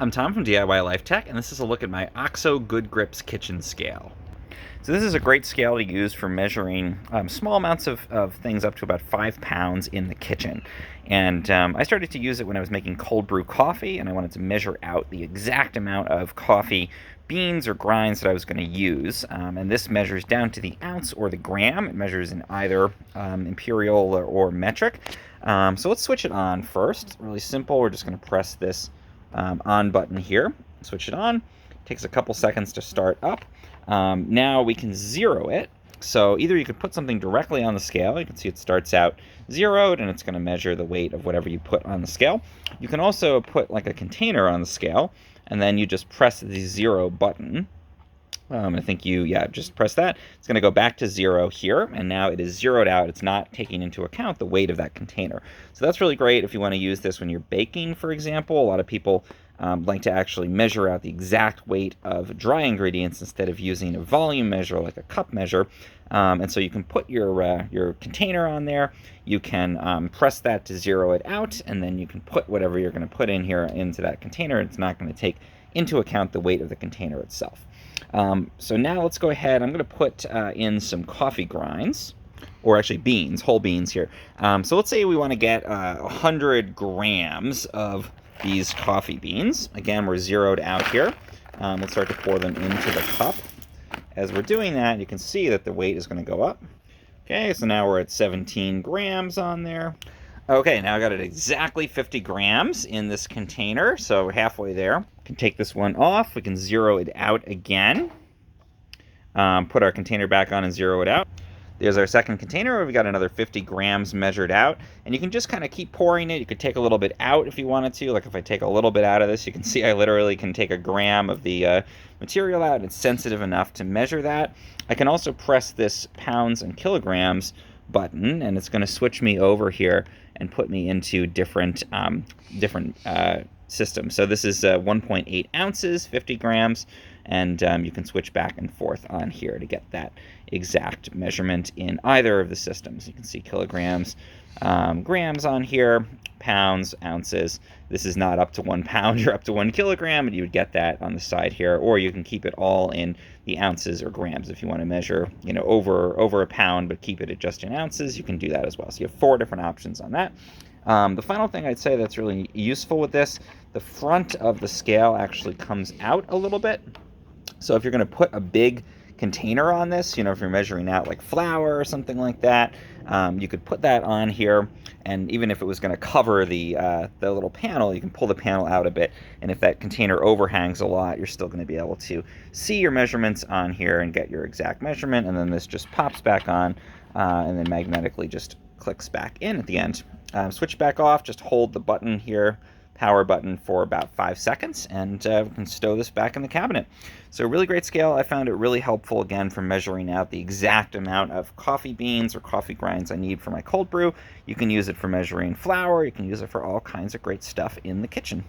I'm Tom from DIY Life Tech, and this is a look at my OXO Good Grips kitchen scale. So this is a great scale to use for measuring small amounts of things up to about 5 pounds in the kitchen. And I started to use it when I was making cold brew coffee, and I wanted to measure out the exact amount of coffee beans or grinds that I was going to use. And this measures down to the ounce or the gram. It measures in either imperial or metric. So let's switch it on first. Really simple. We're just going to press this on button here. Switch it on. Takes a couple seconds to start up. Now we can zero it. So either you could put something directly on the scale. You can see it starts out zeroed, and it's going to measure the weight of whatever you put on the scale. You can also put like a container on the scale, and then you just press the 0 button. I think just press that. It's going to go back to 0 here, and now it is zeroed out. It's not taking into account the weight of that container. So that's really great if you want to use this when you're baking, for example. A lot of people like to actually measure out the exact weight of dry ingredients instead of using a volume measure like a cup measure. And so you can put your container on there. You can press that to zero it out, and then you can put whatever you're going to put in here into that container. It's not going to take into account the weight of the container itself. So now let's go ahead. I'm going to put in some coffee grinds, or actually beans, whole beans here. So let's say we want to get 100 grams of these coffee beans. Again, we're zeroed out here. We'll start to pour them into the cup. As we're doing that, you can see that the weight is going to go up. Okay, so now we're at 17 grams on there. Okay, now I got it exactly 50 grams in this container, so we're halfway there. We can take this one off. We can zero it out again. Put our container back on and zero it out. There's our second container where we got another 50 grams measured out. And you can just kind of keep pouring it. You could take a little bit out if you wanted to. Like if I take a little bit out of this, you can see I literally can take a gram of the material out. It's sensitive enough to measure that. I can also press this pounds and kilograms button, and it's going to switch me over here and put me into different systems. So this is 1.8 ounces, 50 grams, and you can switch back and forth on here to get that exact measurement in either of the systems. You can see kilograms, grams on here, pounds, ounces. This is not up to 1 pound, you're up to 1 kilogram, and you would get that on the side here, or you can keep it all in the ounces or grams. If you want to measure, over a pound, but keep it just in ounces, you can do that as well. So you have 4 different options on that. The final thing I'd say that's really useful with this, the front of the scale actually comes out a little bit. So if you're going to put a big container on this, if you're measuring out like flour or something like that, you could put that on here, and even if it was going to cover the little panel, you can pull the panel out a bit, and if that container overhangs a lot, you're still going to be able to see your measurements on here and get your exact measurement, and then this just pops back on, and then magnetically just clicks back in at the end. Switch back off, just hold the button here, power button, for about 5 seconds, and we can stow this back in the cabinet. So really great scale. I found it really helpful, again, for measuring out the exact amount of coffee beans or coffee grinds I need for my cold brew. You can use it for measuring flour. You can use it for all kinds of great stuff in the kitchen.